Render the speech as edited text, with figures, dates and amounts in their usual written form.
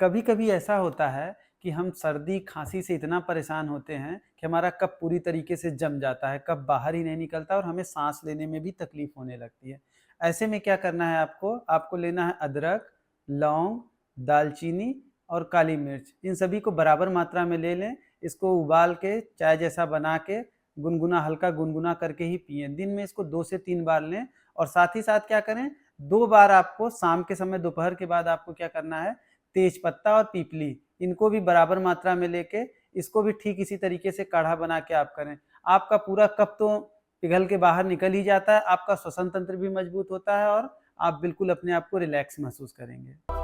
कभी कभी ऐसा होता है कि हम सर्दी खांसी से इतना परेशान होते हैं कि हमारा कफ पूरी तरीके से जम जाता है, कफ बाहर ही नहीं निकलता और हमें सांस लेने में भी तकलीफ होने लगती है। ऐसे में क्या करना है आपको आपको लेना है अदरक, लौंग, दालचीनी और काली मिर्च। इन सभी को बराबर मात्रा में ले लें। इसको उबाल के चाय जैसा बना के गुनगुना हल्का गुनगुना करके ही पिएं। दिन में इसको 2 से 3 बार लें। और साथ ही साथ क्या करें, 2 बार आपको शाम के समय दोपहर के बाद आपको क्या करना है, तेज पत्ता और पीपली इनको भी बराबर मात्रा में लेके इसको भी ठीक इसी तरीके से काढ़ा बना के आप करें। आपका पूरा कफ तो पिघल के बाहर निकल ही जाता है, आपका श्वसन तंत्र भी मजबूत होता है और आप बिल्कुल अपने आप को रिलैक्स महसूस करेंगे।